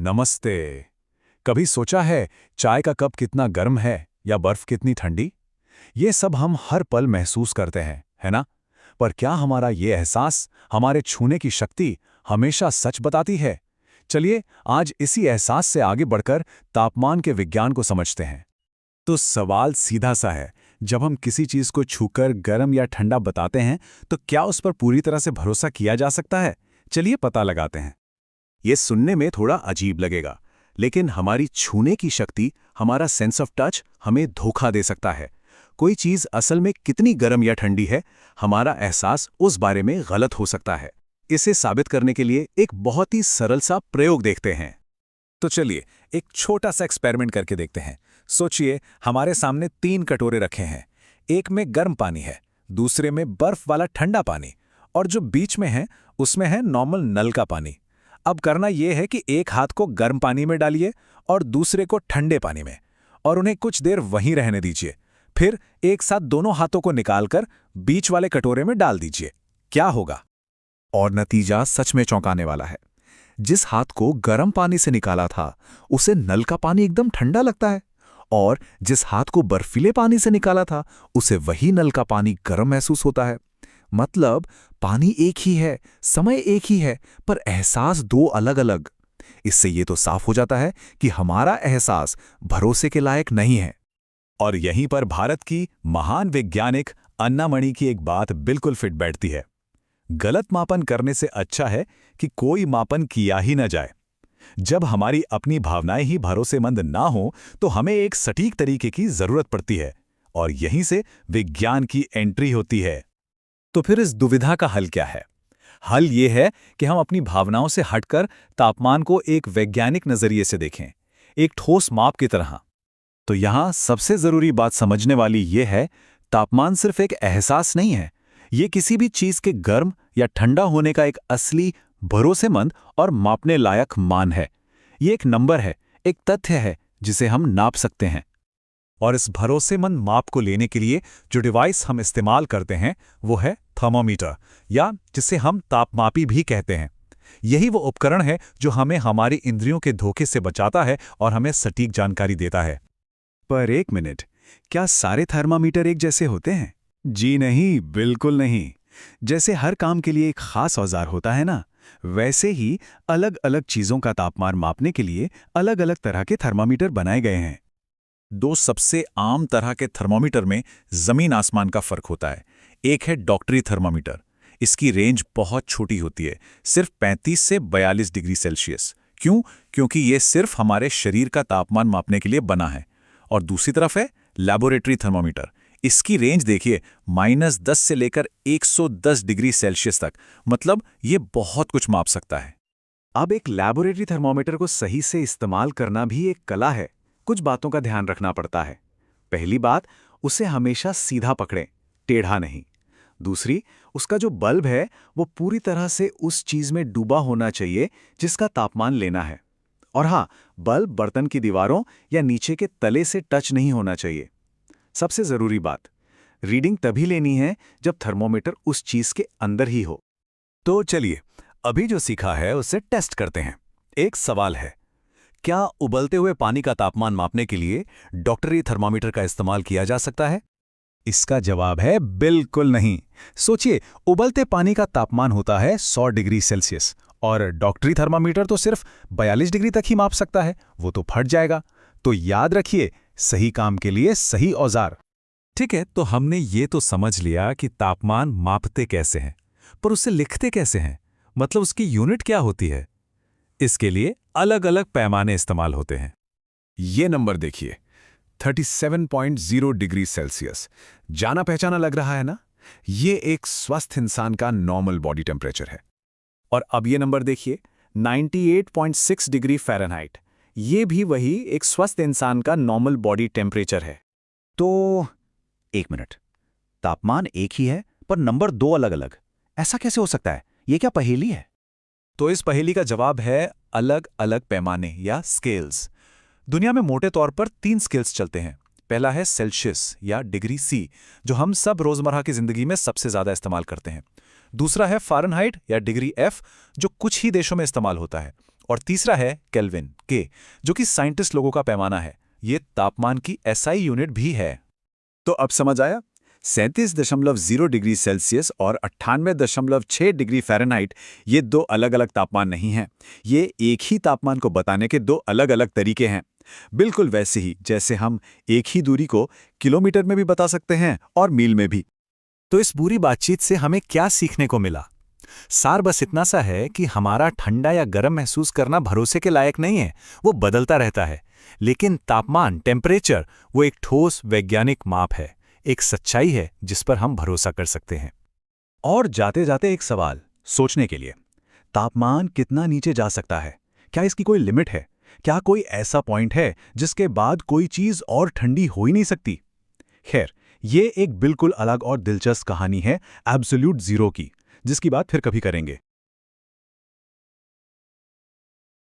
नमस्ते। कभी सोचा है चाय का कप कितना गर्म है या बर्फ कितनी ठंडी? ये सब हम हर पल महसूस करते हैं, है ना? पर क्या हमारा ये एहसास, हमारे छूने की शक्ति हमेशा सच बताती है? चलिए आज इसी एहसास से आगे बढ़कर तापमान के विज्ञान को समझते हैं। तो सवाल सीधा सा है, जब हम किसी चीज को छूकर गर्म या ठंडा बताते हैं तो क्या उस पर पूरी तरह से भरोसा किया जा सकता है? चलिए पता लगाते हैं। ये सुनने में थोड़ा अजीब लगेगा, लेकिन हमारी छूने की शक्ति, हमारा सेंस ऑफ टच हमें धोखा दे सकता है। कोई चीज असल में कितनी गर्म या ठंडी है, हमारा एहसास उस बारे में गलत हो सकता है। इसे साबित करने के लिए एक बहुत ही सरल सा प्रयोग देखते हैं। तो चलिए एक छोटा सा एक्सपेरिमेंट करके देखते हैं। सोचिए हमारे सामने 3 कटोरे रखे हैं। एक में गर्म पानी है, दूसरे में बर्फ वाला ठंडा पानी, और जो बीच में है उसमें है नॉर्मल नल का पानी। अब करना यह है कि एक हाथ को गर्म पानी में डालिए और दूसरे को ठंडे पानी में, और उन्हें कुछ देर वहीं रहने दीजिए। फिर एक साथ दोनों हाथों को निकालकर बीच वाले कटोरे में डाल दीजिए। क्या होगा? और नतीजा सच में चौंकाने वाला है। जिस हाथ को गर्म पानी से निकाला था उसे नल का पानी एकदम ठंडा लगता है, और जिस हाथ को बर्फीले पानी से निकाला था उसे वही नल का पानी गर्म महसूस होता है। मतलब पानी एक ही है, समय एक ही है, पर एहसास 2 अलग अलग। इससे ये तो साफ हो जाता है कि हमारा एहसास भरोसे के लायक नहीं है। और यहीं पर भारत की महान वैज्ञानिक अन्नामणि की एक बात बिल्कुल फिट बैठती है। गलत मापन करने से अच्छा है कि कोई मापन किया ही न जाए। जब हमारी अपनी भावनाएं ही भरोसेमंद ना हो तो हमें एक सटीक तरीके की जरूरत पड़ती है, और यहीं से विज्ञान की एंट्री होती है। तो फिर इस दुविधा का हल क्या है? हल ये है कि हम अपनी भावनाओं से हटकर तापमान को एक वैज्ञानिक नजरिए से देखें, एक ठोस माप की तरह। तो यहां सबसे जरूरी बात समझने वाली ये है, तापमान सिर्फ एक एहसास नहीं है। ये किसी भी चीज के गर्म या ठंडा होने का एक असली, भरोसेमंद और मापने लायक मान है। ये एक नंबर है, एक तथ्य है जिसे हम नाप सकते हैं। और इस भरोसेमंद माप को लेने के लिए जो डिवाइस हम इस्तेमाल करते हैं वो है थर्मोमीटर, या जिसे हम तापमापी भी कहते हैं। यही वो उपकरण है जो हमें हमारी इंद्रियों के धोखे से बचाता है और हमें सटीक जानकारी देता है। पर एक मिनट, क्या सारे थर्मामीटर एक जैसे होते हैं? जी नहीं, बिल्कुल नहीं। जैसे हर काम के लिए एक खास औजार होता है ना, वैसे ही अलग अलग चीजों का तापमान मापने के लिए अलग अलग तरह के थर्मामीटर बनाए गए हैं। 2 सबसे आम तरह के थर्मामीटर में जमीन आसमान का फर्क होता है। एक है डॉक्टरी थर्मामीटर। इसकी रेंज बहुत छोटी होती है, सिर्फ 35 से 42 डिग्री सेल्सियस। क्यों? क्योंकि ये सिर्फ हमारे शरीर का तापमान मापने के लिए बना है। और दूसरी तरफ है लैबोरेटरी थर्मामीटर। इसकी रेंज देखिए, -10 से लेकर 110 डिग्री सेल्सियस तक। मतलब ये बहुत कुछ माप सकता है। अब एक लैबोरेटरी थर्मामीटर को सही से इस्तेमाल करना भी एक कला है। कुछ बातों का ध्यान रखना पड़ता है। पहली बात, उसे हमेशा सीधा पकड़ें, टेढ़ा नहीं। दूसरी, उसका जो बल्ब है वो पूरी तरह से उस चीज में डूबा होना चाहिए जिसका तापमान लेना है। और हाँ, बल्ब बर्तन की दीवारों या नीचे के तले से टच नहीं होना चाहिए। सबसे जरूरी बात, रीडिंग तभी लेनी है जब थर्मोमीटर उस चीज के अंदर ही हो। तो चलिए अभी जो सीखा है उसे टेस्ट करते हैं। एक सवाल है, क्या उबलते हुए पानी का तापमान मापने के लिए डॉक्टरी थर्मामीटर का इस्तेमाल किया जा सकता है? इसका जवाब है बिल्कुल नहीं। सोचिए, उबलते पानी का तापमान होता है 100 डिग्री सेल्सियस, और डॉक्टरी थर्मामीटर तो सिर्फ 42 डिग्री तक ही माप सकता है। वो तो फट जाएगा। तो याद रखिए, सही काम के लिए सही औजार। ठीक है, तो हमने ये तो समझ लिया कि तापमान मापते कैसे हैं, पर उसे लिखते कैसे हैं? मतलब उसकी यूनिट क्या होती है? इसके लिए अलग अलग पैमाने इस्तेमाल होते हैं। ये नंबर देखिए, 37.0 डिग्री सेल्सियस। जाना पहचाना लग रहा है ना? ये एक स्वस्थ इंसान का नॉर्मल बॉडी टेम्परेचर है। और अब ये नंबर देखिए, 98.6 डिग्री फ़ारेनहाइट। ये भी वही एक स्वस्थ इंसान का नॉर्मल बॉडी टेम्परेचर है। तो एक मिनट, तापमान एक ही है पर नंबर 2 अलग अलग। ऐसा कैसे हो सकता है? ये क्या पहेली है? तो इस पहेली का जवाब है अलग अलग पैमाने या स्केल्स। दुनिया में मोटे तौर पर 3 स्केल्स चलते हैं। पहला है सेल्सियस या डिग्री सी, जो हम सब रोजमर्रा की जिंदगी में सबसे ज्यादा इस्तेमाल करते हैं। दूसरा है फ़ारेनहाइट या डिग्री एफ, जो कुछ ही देशों में इस्तेमाल होता है। और तीसरा है केल्विन के, जो कि साइंटिस्ट लोगों का पैमाना है। ये तापमान की एसआई यूनिट भी है। तो अब समझ आया, 37.0 डिग्री सेल्सियस और 98.6 डिग्री फ़ारेनहाइट, ये दो अलग अलग तापमान नहीं हैं। ये एक ही तापमान को बताने के दो अलग अलग तरीके हैं। बिल्कुल वैसे ही जैसे हम एक ही दूरी को किलोमीटर में भी बता सकते हैं और मील में भी। तो इस पूरी बातचीत से हमें क्या सीखने को मिला? सार बस इतना सा है कि हमारा ठंडा या गर्म महसूस करना भरोसे के लायक नहीं है, वो बदलता रहता है। लेकिन तापमान, टेम्परेचर, वो एक ठोस वैज्ञानिक माप है, एक सच्चाई है जिस पर हम भरोसा कर सकते हैं। और जाते जाते एक सवाल सोचने के लिए, तापमान कितना नीचे जा सकता है? क्या इसकी कोई लिमिट है? क्या कोई ऐसा पॉइंट है जिसके बाद कोई चीज और ठंडी हो ही नहीं सकती? खैर, ये एक बिल्कुल अलग और दिलचस्प कहानी है एब्सोल्यूट जीरो की, जिसकी बात फिर कभी करेंगे।